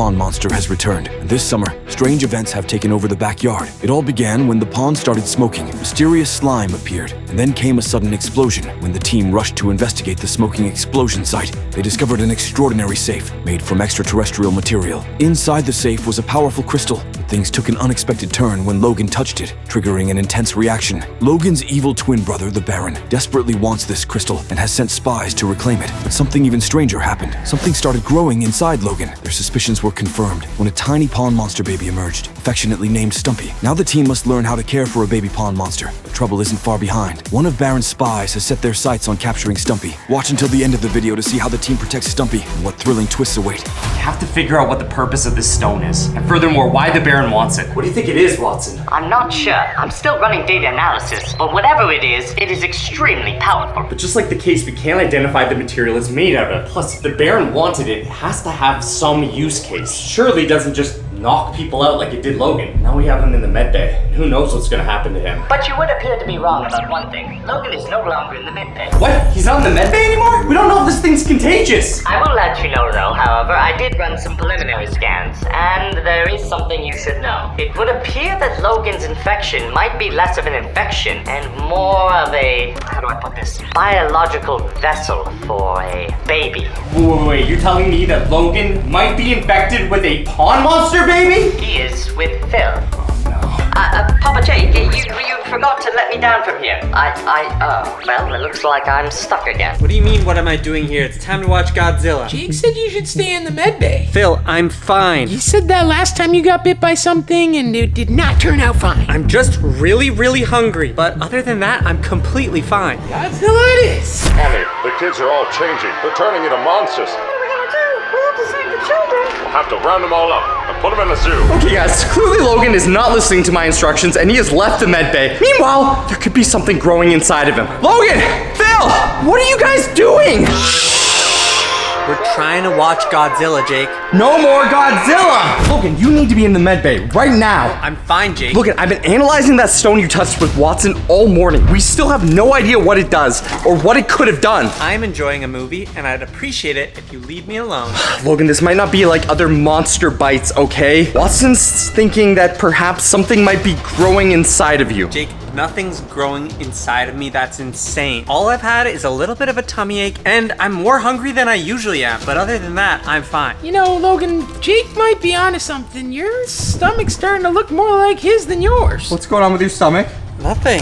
pond monster has returned, and this summer, strange events have taken over the backyard. It all began when the pond started smoking. Mysterious slime appeared, and then came a sudden explosion. When the team rushed to investigate the smoking explosion site, they discovered an extraordinary safe made from extraterrestrial material. Inside the safe was a powerful crystal, but things took an unexpected turn when Logan touched it, triggering an intense reaction. Logan's evil twin brother, the Baron, desperately wants this crystal and has sent spies to reclaim it. But something even stranger happened. Something started growing inside Logan. Their suspicions were confirmed when a tiny pond monster baby emerged, affectionately named Stumpy. Now the team must learn how to care for a baby pond monster, but trouble isn't far behind. One of Baron's spies has set their sights on capturing Stumpy. Watch until the end of the video to see how the team protects Stumpy and what thrilling twists await. We have to figure out what the purpose of this stone is, and furthermore, why the Baron wants it. What do you think it is, Watson? I'm not sure. I'm still running data analysis, but whatever it is extremely powerful. But just like the case, we can't identify the material it's made out of. Plus, if the Baron wanted it, it has to have some use case. Surely it doesn't just knock people out like it did Logan. Now we have him in the med bay. Who knows what's gonna happen to him? But you would appear to be wrong about one thing. Logan is no longer in the med bay. What? He's not in the med bay anymore? We don't know if this thing's contagious. I will let you know though, however, I did run some preliminary scans, and there is something you should know. It would appear that Logan's infection might be less of an infection and more of a, how do I put this, biological vessel for a baby. Wait, you're telling me that Logan might be infected with a pond monster baby? He is with Phil. Oh no. Papa Jake, you forgot to let me down from here. Well, it looks like I'm stuck again. What do you mean, what am I doing here? It's time to watch Godzilla. Jake said you should stay in the med bay. Phil, I'm fine. You said that last time you got bit by something and it did not turn out fine. I'm just really hungry. But other than that, I'm completely fine. Godzilla it is. Honey, the kids are all changing. They're turning into monsters. What are we gonna do? We have to save the children. We'll have to round them all up and put them in the zoo. Okay guys, clearly Logan is not listening to my instructions and he has left the med bay. Meanwhile, there could be something growing inside of him. Logan! Phil! What are you guys doing? We're trying to watch Godzilla, Jake. No more Godzilla! Logan, you need to be in the med bay right now. I'm fine, Jake. Logan, I've been analyzing that stone you touched with Watson all morning. We still have no idea what it does or what it could have done. I'm enjoying a movie and I'd appreciate it if you leave me alone. Logan, this might not be like other monster bites, okay? Watson's thinking that perhaps something might be growing inside of you. Jake, nothing's growing inside of me. That's insane. All I've had is a little bit of a tummy ache and I'm more hungry than I usually am. But other than that, I'm fine. You know, Logan, Jake might be onto something. Your stomach's starting to look more like his than yours. What's going on with your stomach? Nothing.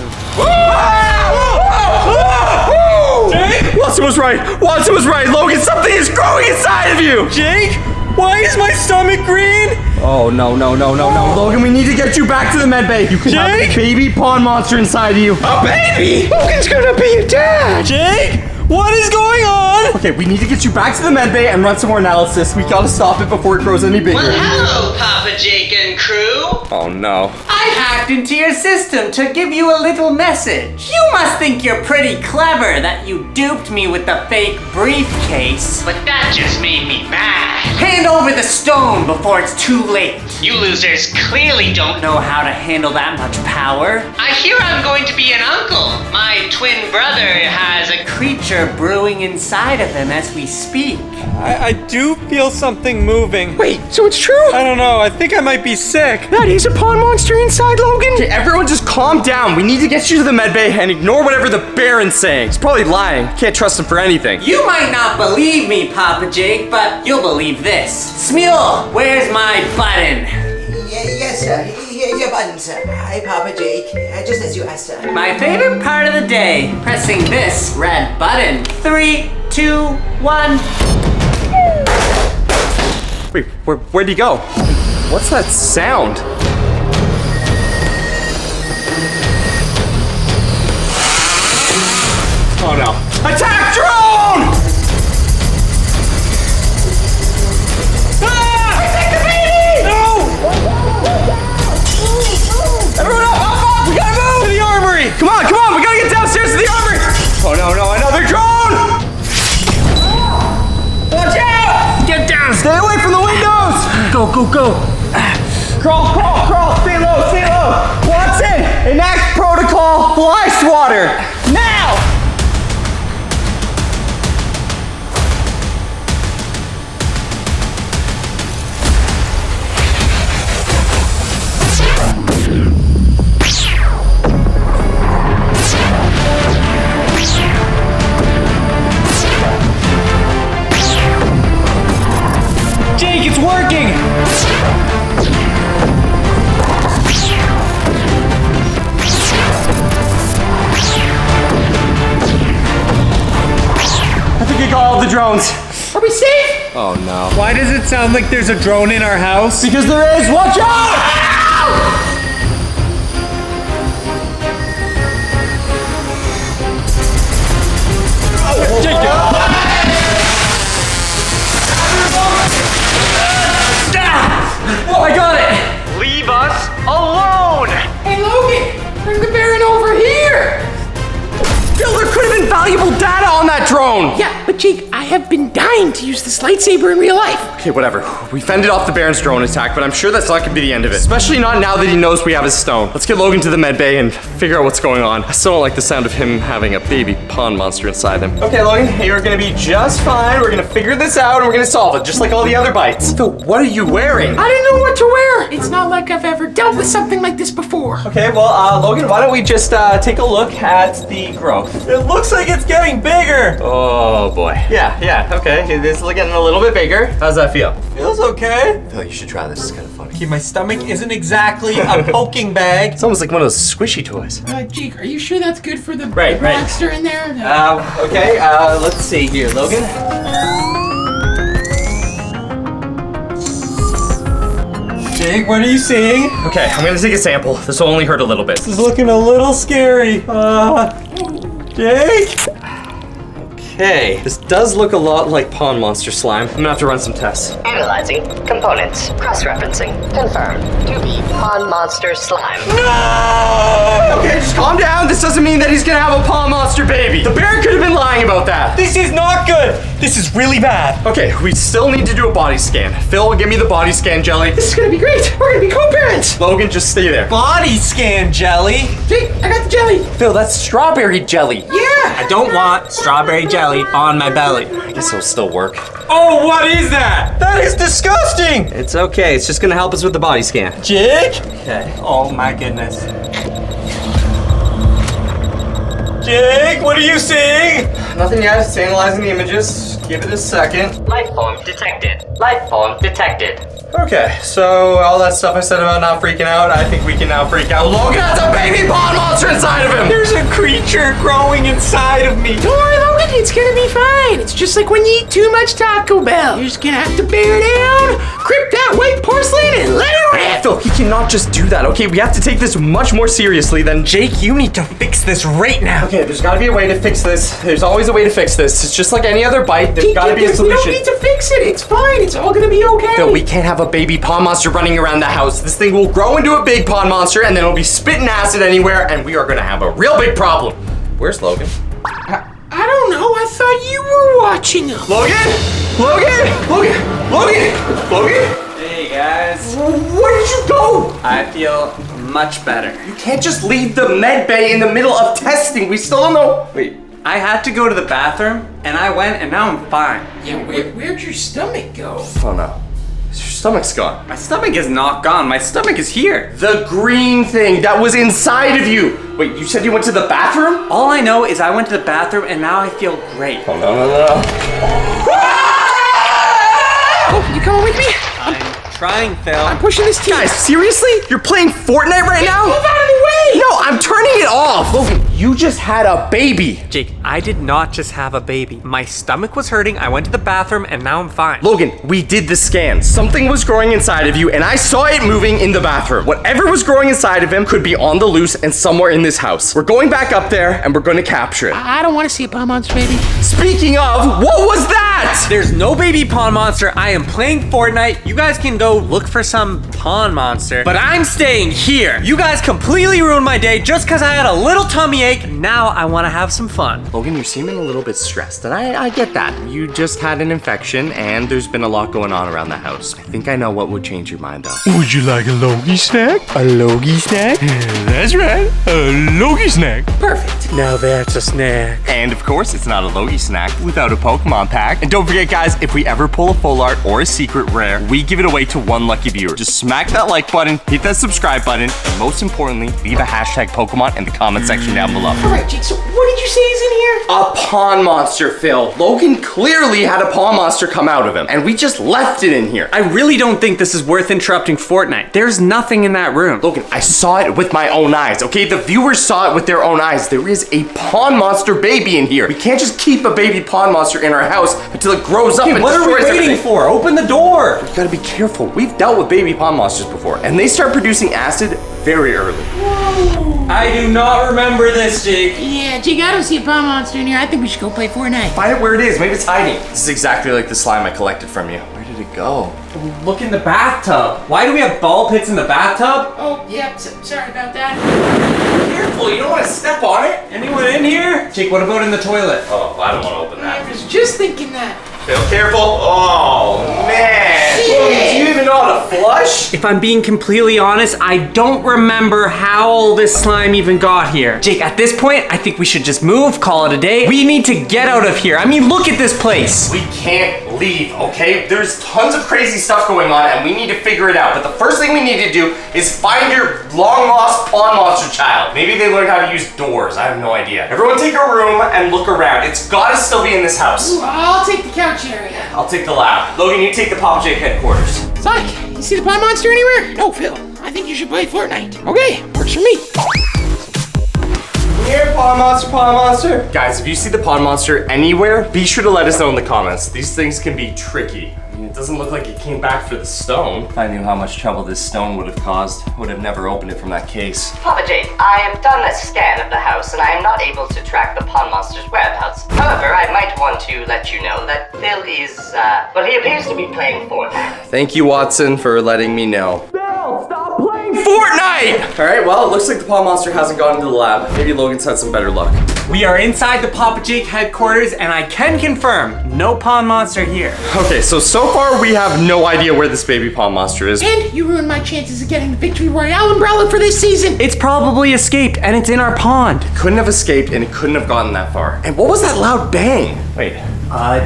Jake! Watson was right. Watson was right. Logan, something is growing inside of you. Jake, why is my stomach green? Oh, no. Logan, we need to get you back to the med bay. You can have a baby pond monster inside of you. A baby? Logan's gonna be a dad. Jake, what is going on? Okay, we need to get you back to the med bay and run some more analysis. We gotta stop it before it grows any bigger. Well, hello, Papa Jake and crew. Oh, no. I hacked into your system to give you a little message. You must think you're pretty clever that you duped me with the fake briefcase. But that just made me mad. Hand over the stone before it's too late. You losers clearly don't know how to handle that much power. I hear I'm going to be an uncle. My twin brother has a creature brewing inside of him as we speak. I do feel something moving. Wait, so it's true? I don't know. I think I might be sick. That is a pond monster inside, Logan? Okay, everyone just calm down. We need to get you to the med bay and ignore whatever the Baron's saying. He's probably lying. Can't trust him for anything. You might not believe me, Papa Jake, but you'll believe this. Smule, where's my button? Yes, sir. Here's your button, sir. Hi, Papa Jake. Just as you asked, sir. My favorite part of the day, pressing this red button. 3, 2, 1. Wait, where'd he go? What's that sound? Oh no. Attack drone! Ah! Protect the baby! No! Everyone up! We gotta move! To the armory! Come on, we gotta get downstairs to the armory! Oh no, another drone! Watch out! Get down! Stay away from the windows! Go! Crawl! Stay low! Watson, enact protocol fly swatter! Now! working! I think I got all the drones. Are we safe? Oh no. Why does it sound like there's a drone in our house? Because there is! Watch out! Oh, I got it! Leave us alone! Hey, Logan, bring the Baron over here. Bill, there could have been valuable data on that drone! Yeah, but Jake, I have been dying to use this lightsaber in real life. Okay, whatever. We fended off the Baron's drone attack, but I'm sure that's not gonna be the end of it. Especially not now that he knows we have his stone. Let's get Logan to the med bay and figure out what's going on. I still don't like the sound of him having a baby pond monster inside him. Okay, Logan, you're gonna be just fine. We're gonna figure this out and we're gonna solve it, just like all the other bites. Phil, what are you wearing? I didn't know what to wear. It's not like I've ever dealt with something like this before. Okay, well, Logan, why don't we just take a look at the growth? It looks like it's getting bigger. Oh boy. Yeah, okay. It is getting a little bit bigger. How's that feel? Feels okay. Phil, you should try this. It's kind of funny. Okay, my stomach isn't exactly a poking bag. It's almost like one of those squishy toys. Jake, are you sure that's good for the Right. monster in there? Okay, let's see here, Logan. Jake, what are you seeing? Okay, I'm gonna take a sample. This will only hurt a little bit. This is looking a little scary. Jake? Okay, this does look a lot like pond monster slime. I'm gonna have to run some tests. Analyzing components. Cross-referencing. Confirmed. To be pond monster slime. No! Okay, just calm down. This doesn't mean that he's gonna have a pond monster baby. The bear could have been lying about that. This is not good. This is really bad. Okay, we still need to do a body scan. Phil, give me the body scan jelly. This is gonna be great. We're gonna be co-parents. Logan, just stay there. Body scan jelly. Jake, I got the jelly. Phil, that's strawberry jelly. Yeah. I don't want strawberry jelly on my belly. I guess it'll still work. Oh, what is that? That is disgusting. It's okay. It's just gonna help us with the body scan. Jake? Okay. Oh my goodness. Jake, what are you seeing? Nothing yet. It's analyzing the images. Give it a second. Life form detected. Life form detected. Okay, so all that stuff I said about not freaking out, I think we can now freak out. Logan has a baby pond monster inside of him! There's a creature growing inside of me. Don't worry, Logan. It's gonna be fine. It's just like when you eat too much Taco Bell. You're just gonna have to bear down, grip that white porcelain, and let it rip. Phil, he cannot just do that, okay? We have to take this much more seriously than Jake, you need to fix this right now. Okay, there's gotta be a way to fix this. There's always a way to fix this. It's just like any other bite. There's gotta be a We solution. don't need to fix it. It's fine. It's all gonna be okay. Phil, we can't have a baby pond monster running around the house. This thing will grow into a big pond monster and then it'll be spitting acid anywhere and we are gonna have a real big problem. Where's Logan? I don't know. I thought you were watching him. Logan? Logan? Hey guys. Where did you go? I feel much better. You can't just leave the med bay in the middle of testing. We still don't know. Wait. I had to go to the bathroom and I went and now I'm fine. Yeah, where'd your stomach go? Oh no. Your stomach's gone. My stomach is not gone. My stomach is here. The green thing that was inside of you. Wait, you said you went to the bathroom? All I know is I went to the bathroom and now I feel great. Oh no. Oh, you coming with me? I'm trying, Phil. I'm pushing this team. Guys, seriously? You're playing Fortnite right now? Move out of the way! No, I'm turning it off. Logan, you just had a baby. Jake, I did not just have a baby. My stomach was hurting. I went to the bathroom and now I'm fine. Logan, we did the scan. Something was growing inside of you and I saw it moving in the bathroom. Whatever was growing inside of him could be on the loose and somewhere in this house. We're going back up there and we're going to capture it. I don't want to see a pond monster, baby. Speaking of, what was that? There's no baby pond monster. I am playing Fortnite. You guys can go look for some pond monster, but I'm staying here. You guys completely ruined my day just because I had a little tummy ache. Now I want to have some fun. Logan, you're seeming a little bit stressed, and I get that. You just had an infection, and there's been a lot going on around the house. I think I know what would change your mind, though. Would you like a Logie snack? A Logie snack? Yeah, that's right, a Logie snack. Perfect. Now that's a snack. And of course, it's not a Logie snack without a Pokemon pack. And don't forget, guys, if we ever pull a full art or a secret rare, we give it away to one lucky viewer. Just smack that like button, hit that subscribe button, and most importantly, leave a hashtag Pokemon in the comment section down below. people up. All right, Jake, so what did you say is in here? A pond monster, Phil. Logan clearly had a pond monster come out of him, and we just left it in here. I really don't think this is worth interrupting Fortnite. There's nothing in that room. Logan, I saw it with my own eyes, okay? The viewers saw it with their own eyes. There is a pond monster baby in here. We can't just keep a baby pond monster in our house until it grows up and What are we destroys waiting everything. for? Open the door. You gotta be careful. We've dealt with baby pond monsters before, and they start producing acid very early. I do not remember this, Jake. Yeah, Jake, I don't see a pond monster in here. I think we should go play Fortnite. Find it where it is. Maybe it's hiding. This is exactly like the slime I collected from you. Where did it go? Look in the bathtub. Why do we have ball pits in the bathtub? Oh, yeah, sorry about that. Careful, you don't want to step on it. Anyone in here? Jake, what about in the toilet? Oh, I don't want to open I that. was just thinking that. Feel careful. Oh, man. Shit. Do you even know how to flush? If I'm being completely honest, I don't remember how all this slime even got here. Jake, at this point, I think we should just move, call it a day. We need to get out of here. I mean, look at this place. We can't leave, okay? There's tons of crazy stuff going on, and we need to figure it out. But the first thing we need to do is find your long-lost pond monster child. Maybe they learned how to use doors. I have no idea. Everyone take a room and look around. It's gotta still be in this house. Ooh, I'll take the couch area. I'll take the lab. Logan, you take the Papa Jake headquarters. Sonic, you see the pond monster anywhere? No, Phil. I think you should play Fortnite. Okay, works for me. Here, pond monster. Guys, if you see the pond monster anywhere, be sure to let us know in the comments. These things can be tricky. I mean, it doesn't look like it came back for the stone. If I knew how much trouble this stone would have caused, I would have never opened it from that case. Papa Jake, I have done a scan of the house and I am not able to track the pond monster's whereabouts. However, I might want to let you know that Phil is, well, he appears to be playing Fortnite. Thank you, Watson, for letting me know. Bill, stop playing Fortnite! All right, well, it looks like the pond monster hasn't gone into the lab. Maybe Logan's had some better luck. We are inside the Papa Jake headquarters, and I can confirm, no pond monster here. Okay, so far we have no idea where this baby pond monster is. And you ruined my chances of getting the Victory Royale umbrella for this season. It's probably escaped, and it's in our pond. Couldn't have escaped, and it couldn't have gotten that far. And what was that loud bang? Wait.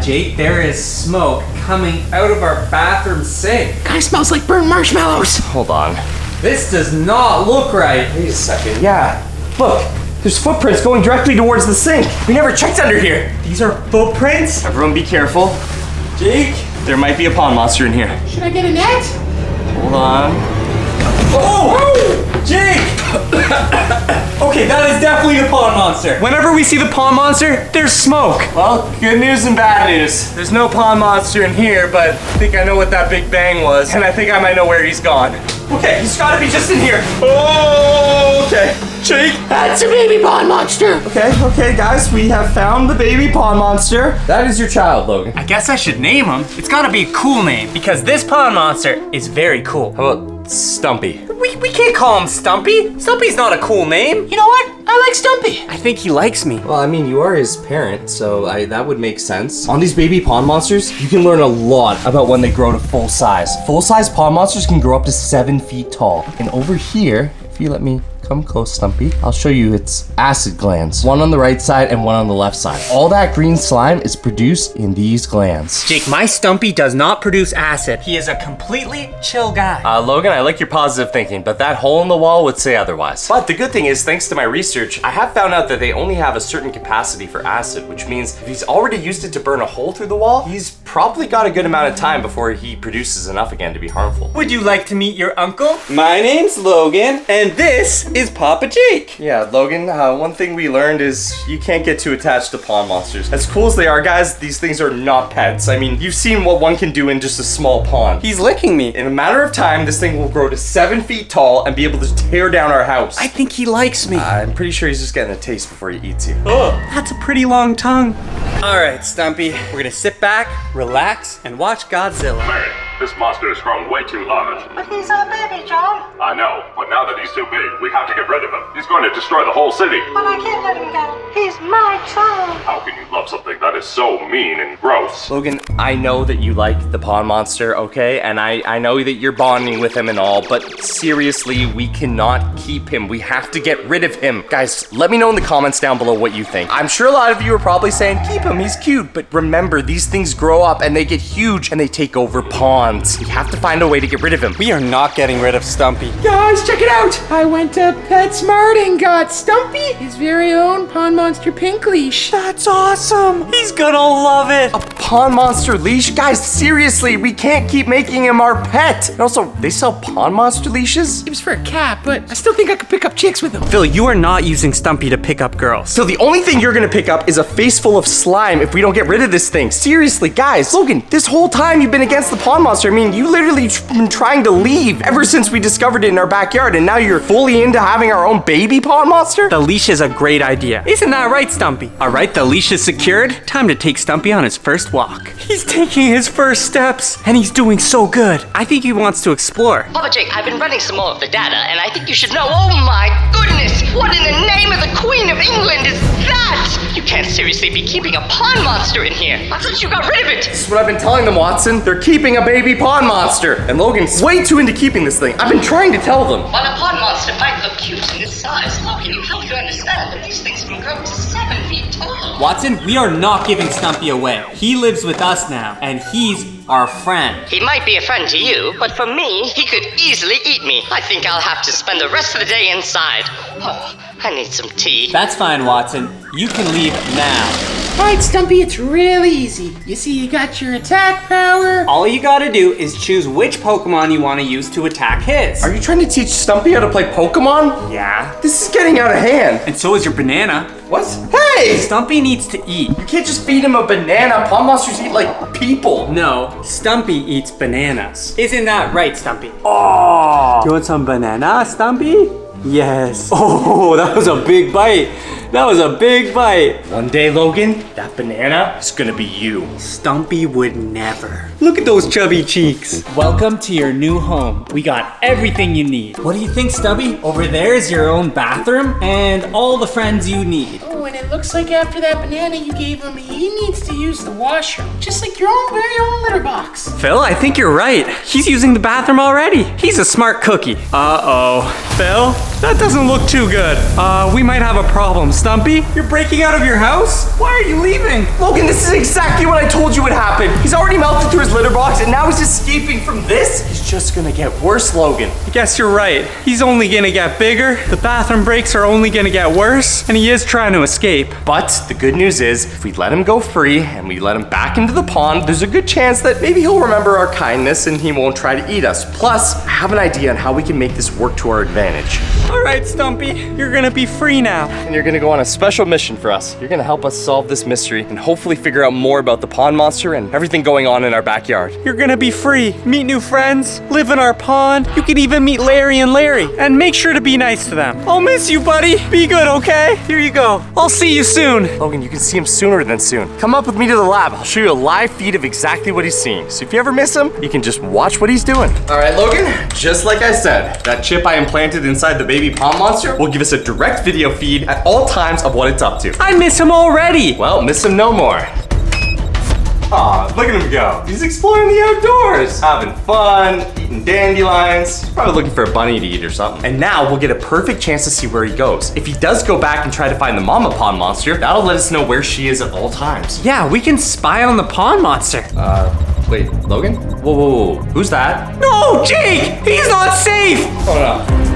Jake, there is smoke coming out of our bathroom sink. Kinda smells like burnt marshmallows. Hold on. This does not look right. Wait a second. Yeah. Look. There's footprints going directly towards the sink. We never checked under here. These are footprints? Everyone be careful. Jake? There might be a pond monster in here. Should I get a net? Hold on. Oh! Jake! Okay, that is definitely the pond monster. Whenever we see the pond monster, there's smoke. Well, good news and bad news. There's no pond monster in here, but I think I know what that big bang was, and I think I might know where he's gone. Okay, he's gotta be just in here. Oh, okay. Jake. That's a baby pond monster. Okay, guys, we have found the baby pond monster. That is your child, Logan. I guess I should name him. It's gotta be a cool name, because this pond monster is very cool. How about Stumpy? We can't call him Stumpy. Stumpy's not a cool name. You know what? I like Stumpy. I think he likes me. Well, I mean, you are his parent, so that would make sense. On these baby pond monsters, you can learn a lot about when they grow to full size. Full-size pond monsters can grow up to 7 feet tall. And over here, if you let me come close, Stumpy, I'll show you its acid glands. One on the right side and one on the left side. All that green slime is produced in these glands. Jake, my Stumpy does not produce acid. He is a completely chill guy. Logan, I like your positive thinking, but that hole in the wall would say otherwise. But the good thing is, thanks to my research, I have found out that they only have a certain capacity for acid, which means if he's already used it to burn a hole through the wall, he's probably got a good amount of time before he produces enough again to be harmful. Would you like to meet your uncle? My name's Logan, and this is Papa Jake. Yeah, Logan, one thing we learned is you can't get too attached to pond monsters. As cool as they are, guys, these things are not pets. I mean, you've seen what one can do in just a small pond. He's licking me. In a matter of time, this thing will grow to 7 feet tall and be able to tear down our house. I think he likes me. I'm pretty sure he's just getting a taste before he eats you. Oh, that's a pretty long tongue. All right, Stumpy, we're gonna sit back, relax, and watch Godzilla. Man, this monster has grown way too large. But he's our baby, John. I know, but now that he's too big, we have to get rid of him. He's going to destroy the whole city. But I can't let him go. He's my child. How can you love something that is so mean and gross? Logan, I know that you like the pond monster, okay? And I know that you're bonding with him and all, but seriously, we cannot keep him. We have to get rid of him. Guys, let me know in the comments down below what you think. I'm sure a lot of you are probably saying, keep him, he's cute. But remember, these things grow up and they get huge and they take over ponds. ponds. We have to find a way to get rid of him. We are not getting rid of Stumpy. Guys, check it out! I went to PetSmart and got Stumpy his very own Pond Monster pink leash. That's awesome. He's gonna love it. A pond monster leash? Guys, seriously, we can't keep making him our pet. And also, they sell pond monster leashes? It was for a cat, but I still think I could pick up chicks with him. Phil, you are not using Stumpy to pick up girls. So the only thing you're gonna pick up is a face full of slime if we don't get rid of this thing. Seriously, guys. Logan, this whole time you've been against the pond monster. I mean, you literally been trying to leave ever since we discovered it in our backyard, and now you're fully into having our own baby pond monster? The leash is a great idea. Isn't that right, Stumpy? All right, the leash is secured. Time to take Stumpy on his first walk. He's taking his first steps, and he's doing so good. I think he wants to explore. Papa Jake, I've been running some more of the data, and I think you should know. Oh my goodness! What in the name of the Queen of England is that? You can't seriously be keeping a pond monster in here. I thought you got rid of it. This is what I've been telling them, Watson. They're keeping a baby pond monster. And Logan's way too into keeping this thing. I've been trying to tell them. While a pond monster might look cute in its size, Logan, you have to understand that these things can grow to 7 feet tall. Watson, we are not giving Stumpy away. He lives with us now, and he's our friend. He might be a friend to you, but for me, he could easily eat me. I think I'll have to spend the rest of the day inside. Oh, I need some tea. That's fine, Watson. You can leave now. Alright, Stumpy, it's really easy. You see, you got your attack power. All you gotta do is choose which Pokemon you want to use to attack his. Are you trying to teach Stumpy how to play Pokemon? Yeah. This is getting out of hand. And so is your banana. What? Hey! Stumpy needs to eat. You can't just feed him a banana. Pond monsters eat like people. No, Stumpy eats bananas. Isn't that right, Stumpy? Oh! You want some banana, Stumpy? Yes. Oh, that was a big bite. That was a big bite. One day, Logan, that banana is gonna be you. Stumpy would never. Look at those chubby cheeks. Welcome to your new home. We got everything you need. What do you think, Stubby? Over there is your own bathroom and all the friends you need. Oh, and it looks like after that banana you gave him, he needs to use the washroom. Just like your own very own litter box. Phil, I think you're right. He's using the bathroom already. He's a smart cookie. Uh-oh. Phil, that doesn't look too good. We might have a problem. Stumpy, you're breaking out of your house? Why are you leaving? Logan, this is exactly what I told you would happen. He's already melted through his litter box and now he's escaping from this. He's just gonna get worse, Logan. I guess you're right. He's only gonna get bigger. The bathroom breaks are only gonna get worse, and he is trying to escape. But the good news is, if we let him go free and we let him back into the pond, there's a good chance that maybe he'll remember our kindness and he won't try to eat us. Plus, I have an idea on how we can make this work to our advantage. All right, Stumpy, you're gonna be free now. And you're gonna go on a special mission for us. You're gonna help us solve this mystery and hopefully figure out more about the pond monster and everything going on in our backyard. You're gonna be free, meet new friends, live in our pond. You can even meet Larry and Larry, and make sure to be nice to them. I'll miss you, buddy. Be good, okay? Here you go. I'll see you soon. Logan, you can see him sooner than soon. Come up with me to the lab. I'll show you a live feed of exactly what he's seeing. So if you ever miss him, you can just watch what he's doing. All right, Logan, just like I said, that chip I implanted inside the baby pond monster will give us a direct video feed at all times of what it's up to. I miss him already. Well, miss him no more. Aw, look at him go. He's exploring the outdoors, having fun, eating dandelions. He's probably looking for a bunny to eat or something. And now we'll get a perfect chance to see where he goes. If he does go back and try to find the mama pond monster, that'll let us know where she is at all times. Yeah, we can spy on the pond monster. Wait, Logan? Whoa. Who's that? No, Jake! He's not safe! Oh no.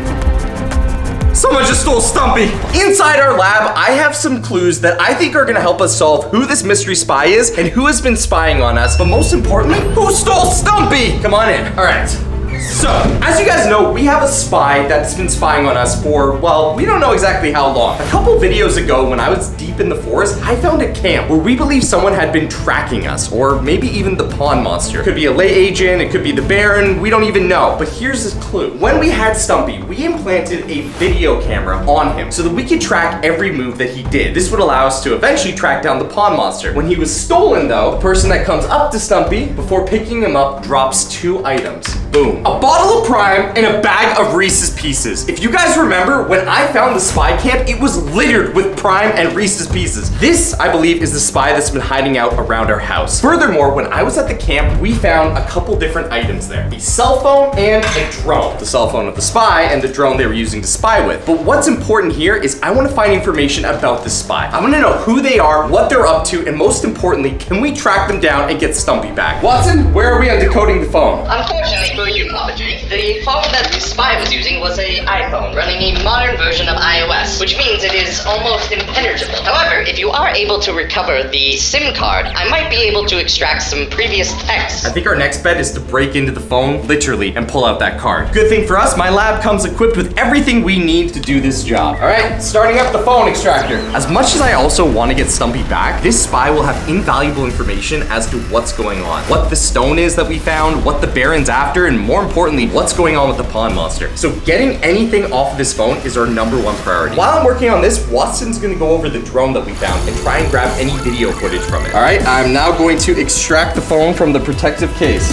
Someone just stole Stumpy. Inside our lab, I have some clues that I think are gonna help us solve who this mystery spy is and who has been spying on us, but most importantly, who stole Stumpy? Come on in. All right. So, as you guys know, we have a spy that's been spying on us for, well, we don't know exactly how long. A couple videos ago, when I was deep in the forest, I found a camp where we believe someone had been tracking us, or maybe even the pond monster. It could be a lay agent, it could be the Baron, we don't even know. But here's this clue. When we had Stumpy, we implanted a video camera on him so that we could track every move that he did. This would allow us to eventually track down the pond monster. When he was stolen though, the person that comes up to Stumpy before picking him up drops 2 items. Boom. A bottle of Prime and a bag of Reese's Pieces. If you guys remember, when I found the spy camp, it was littered with Prime and Reese's Pieces. This, I believe, is the spy that's been hiding out around our house. Furthermore, when I was at the camp, we found a couple different items there. A cell phone and a drone. The cell phone of the spy and the drone they were using to spy with. But what's important here is I want to find information about the spy. I want to know who they are, what they're up to, and most importantly, can we track them down and get Stumpy back? Watson, where are we on decoding the phone? Unfortunately for you, Papa Jake, the phone that the spy was using was an iPhone running a modern version of iOS, which means it is almost impenetrable. However, if you are able to recover the SIM card, I might be able to extract some previous texts. I think our next bet is to break into the phone, literally, and pull out that card. Good thing for us, my lab comes equipped with everything we need to do this job. All right, starting up the phone extractor. As much as I also want to get Stumpy back, this spy will have invaluable information as to what's going on. What the stone is that we found, what the Baron's after, and more importantly, what's going on with the pawn monster. So getting anything off of this phone is our #1 priority. While I'm working on this, Watson's gonna go over the drone that we found and try and grab any video footage from it. All right, I'm now going to extract the phone from the protective case.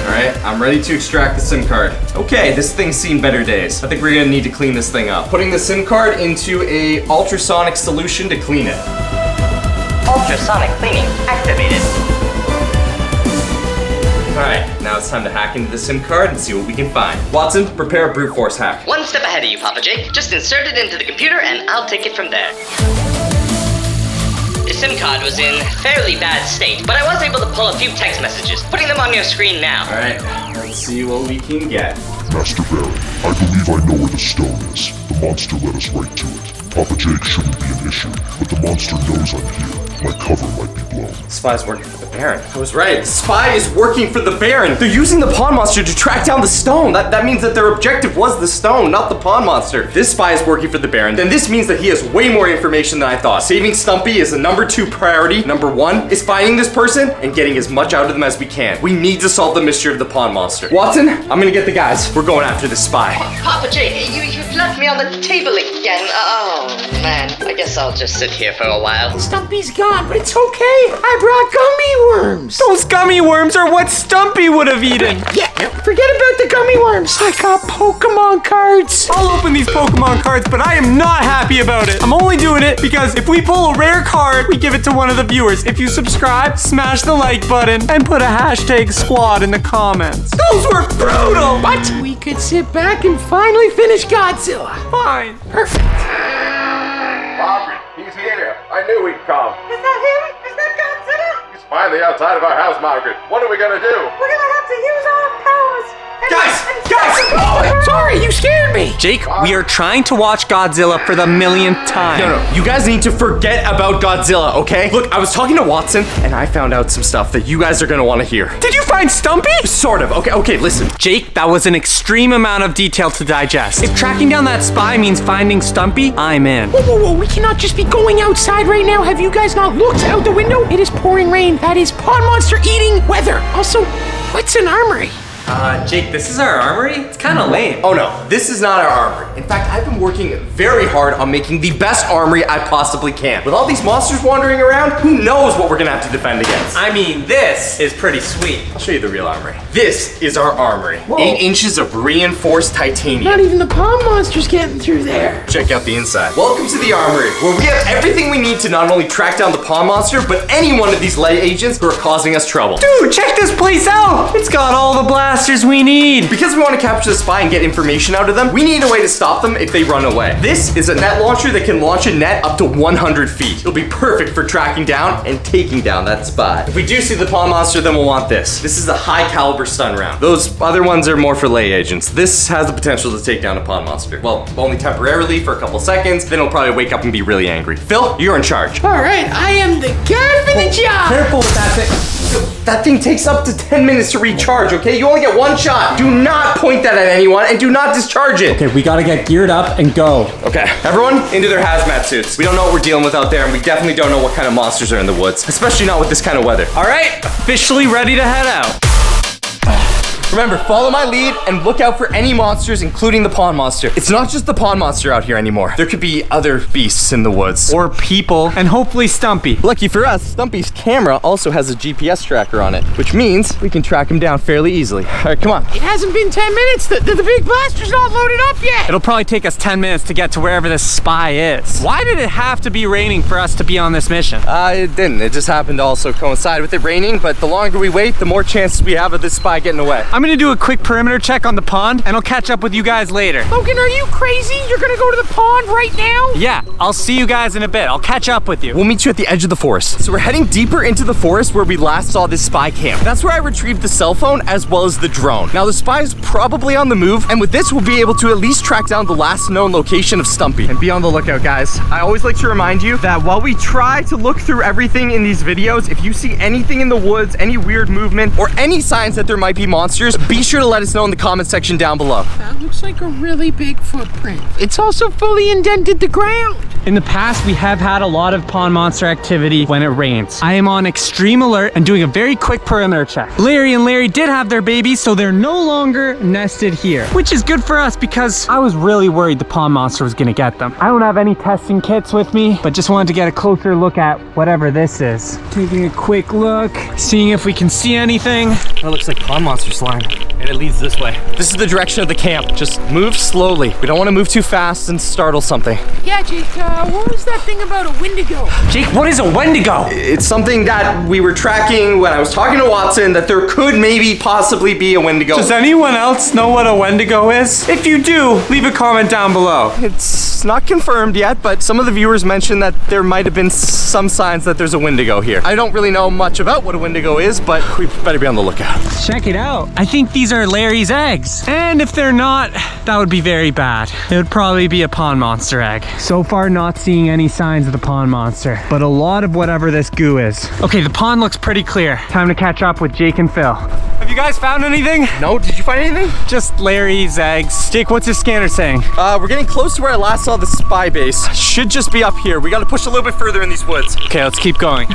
All right, I'm ready to extract the SIM card. Okay, this thing's seen better days. I think we're gonna need to clean this thing up. Putting the SIM card into a ultrasonic solution to clean it. Ultrasonic cleaning activated. All right, now it's time to hack into the SIM card and see what we can find. Watson, prepare a brute force hack. One step ahead of you, Papa Jake. Just insert it into the computer and I'll take it from there. The SIM card was in fairly bad state, but I was able to pull a few text messages, putting them on your screen now. All right, let's see what we can get. Master Baron, I believe I know where the stone is. The monster led us right to it. Papa Jake shouldn't be an issue, but the monster knows I'm here. My cover might be blown. Spy's working for the Baron. I was right. Spy is working for the Baron. They're using the pawn monster to track down the stone. That means that their objective was the stone, not the pawn monster. This spy is working for the Baron. Then this means that he has way more information than I thought. Saving Stumpy is the #2 priority. #1 is finding this person and getting as much out of them as we can. We need to solve the mystery of the pawn monster. Watson, I'm gonna get the guys. We're going after the spy. Papa Jake, you've left me on the table again. Oh, man. I guess I'll just sit here for a while. Stumpy's gone, but it's okay. I brought gummy worms. Those gummy worms are what Stumpy would have eaten. Yeah, forget about the gummy worms. I got Pokemon cards. I'll open these Pokemon cards, but I am not happy about it. I'm only doing it because if we pull a rare card, we give it to one of the viewers. If you subscribe, smash the like button, and put a hashtag squad in the comments. Those were brutal! But we could sit back and finally finish Godzilla. Fine. Perfect. Margaret, he's here. I knew he'd come. Is that him? Is that Godzilla? He's finally outside of our house, Margaret. What are we gonna do? We're gonna have to use our powers. Guys! Sorry, you scared me. Jake, we are trying to watch Godzilla for the millionth time. No, you guys need to forget about Godzilla, okay? Look, I was talking to Watson, and I found out some stuff that you guys are gonna want to hear. Did you find Stumpy? Sort of. Okay, listen. Jake, that was an extreme amount of detail to digest. If tracking down that spy means finding Stumpy, I'm in. Whoa, we cannot just be going outside right now. Have you guys not looked out the window? It is pouring rain. That is pawn monster eating weather. Also, what's an armory? Jake, this is our armory? It's kind of lame. Oh no, this is not our armory. In fact, I've been working very hard on making the best armory I possibly can. With all these monsters wandering around, who knows what we're gonna have to defend against? I mean, this is pretty sweet. I'll show you the real armory. This is our armory. Whoa. 8 inches of reinforced titanium. Not even the pawn monster's getting through there. Check out the inside. Welcome to the armory, where we have everything we need to not only track down the pawn monster, but any one of these light agents who are causing us trouble. Dude, check this place out! It's got all the blasters we need. Because we want to capture the spy and get information out of them, we need a way to stop them if they run away. This is a net launcher that can launch a net up to 100 feet. It'll be perfect for tracking down and taking down that spy. If we do see the pawn monster, then we'll want this. This is a high caliber stun round. Those other ones are more for lay agents. This has the potential to take down a pawn monster. Well, only temporarily for a couple seconds, then it'll probably wake up and be really angry. Phil, you're in charge. All right, I am the guy for the job. Careful with that thing. That thing takes up to 10 minutes to recharge, okay? You only get one shot. Do not point that at anyone and do not discharge it. Okay, we gotta get geared up and go. Okay, everyone into their hazmat suits. We don't know what we're dealing with out there, and we definitely don't know what kind of monsters are in the woods, especially not with this kind of weather. All right, officially ready to head out. Remember, follow my lead and look out for any monsters, including the pond monster. It's not just the pond monster out here anymore. There could be other beasts in the woods. Or people, and hopefully Stumpy. Lucky for us, Stumpy's camera also has a GPS tracker on it, which means we can track him down fairly easily. All right, come on. It hasn't been 10 minutes. The big blaster's not loaded up yet. It'll probably take us 10 minutes to get to wherever this spy is. Why did it have to be raining for us to be on this mission? It didn't. It just happened to also coincide with it raining, but the longer we wait, the more chances we have of this spy getting away. I'm gonna do a quick perimeter check on the pond, and I'll catch up with you guys later. Logan, are you crazy? You're gonna go to the pond right now? Yeah, I'll see you guys in a bit. I'll catch up with you. We'll meet you at the edge of the forest. So we're heading deeper into the forest where we last saw this spy camp. That's where I retrieved the cell phone as well as the drone. Now the spy is probably on the move, and with this we'll be able to at least track down the last known location of Stumpy. And be on the lookout, guys. I always like to remind you that while we try to look through everything in these videos, if you see anything in the woods, any weird movement, or any signs that there might be monsters, be sure to let us know in the comment section down below. That looks like a really big footprint. It's also fully indented the ground. In the past, we have had a lot of pond monster activity when it rains. I am on extreme alert and doing a very quick perimeter check. Larry and Larry did have their babies, so they're no longer nested here, which is good for us because I was really worried the pond monster was gonna get them. I don't have any testing kits with me, but just wanted to get a closer look at whatever this is. Taking a quick look, seeing if we can see anything. That looks like pond monster slime, and it leads this way. This is the direction of the camp. Just move slowly. We don't want to move too fast and startle something. Yeah, Jake, what was that thing about a Wendigo? Jake, what is a Wendigo? It's something that we were tracking when I was talking to Watson, that there could maybe possibly be a Wendigo. Does anyone else know what a Wendigo is? If you do, leave a comment down below. It's not confirmed yet, but some of the viewers mentioned that there might have been some signs that there's a Wendigo here. I don't really know much about what a Wendigo is, but we better be on the lookout. Check it out. I think these are Larry's eggs. And if they're not, that would be very bad. It would probably be a pond monster egg. So far, not seeing any signs of the pond monster, but a lot of whatever this goo is. Okay, the pond looks pretty clear. Time to catch up with Jake and Phil. Have you guys found anything? No, did you find anything? Just Larry's eggs. Jake, what's his scanner saying? We're getting close to where I last saw the spy base. Should just be up here. We gotta push a little bit further in these woods. Okay, let's keep going.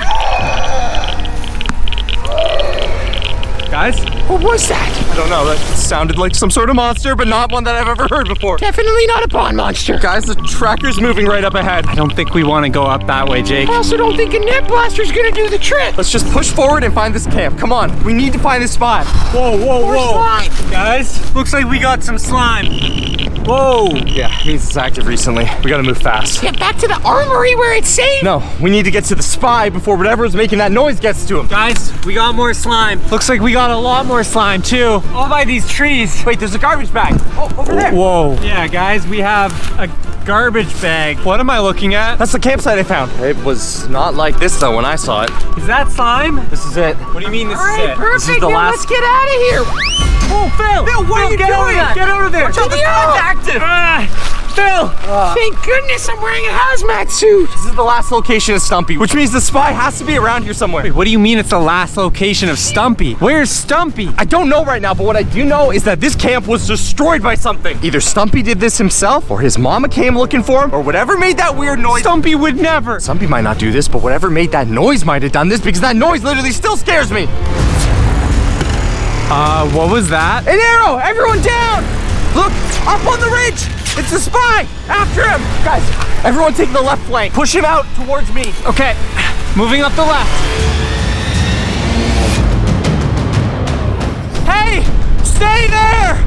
Guys? What was that? I don't know, that sounded like some sort of monster, but not one that I've ever heard before. Definitely not a pond monster. Guys, the tracker's moving right up ahead. I don't think we want to go up that way, Jake. I also don't think a net blaster's gonna do the trick. Let's just push forward and find this camp. Come on, we need to find this spot. Whoa, whoa, More whoa. slime. Guys, looks like we got some slime. Whoa. Yeah, it means it's active recently. We gotta move fast. Get back to the armory where it's safe. No, we need to get to the spy before whatever's making that noise gets to him. Guys, we got more slime. Looks like we got a lot more slime too. All by these trees. Wait, there's a garbage bag. Oh, over there. Whoa. Yeah, guys, we have a garbage bag. What am I looking at? That's the campsite I found. It was not like this though when I saw it. Is that slime? This is it. What do you mean this All is right, it? perfect. This is the Now last- let's get out of here. Oh, Phil! Phil, what are you get doing? Over there. Get over there! Watch out, the guy's active! Phil! Thank goodness I'm wearing a hazmat suit. This is the last location of Stumpy, which means the spy has to be around here somewhere. Wait, what do you mean it's the last location of Stumpy? Where's Stumpy? I don't know right now, but what I do know is that this camp was destroyed by something. Either Stumpy did this himself, or his mama came looking for him, or whatever made that weird noise. Stumpy would never. Stumpy might not do this, but whatever made that noise might have done this, because that noise literally still scares me. What was that? An arrow! Everyone down! Look, up on the ridge! It's the spy! After him! Guys, everyone take the left flank. Push him out towards me. Okay, moving up the left. Hey, stay there!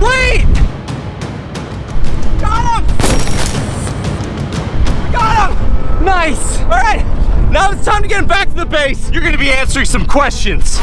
Wait! Got him! We got him! Nice! All right, now it's time to get him back to the base. You're gonna be answering some questions.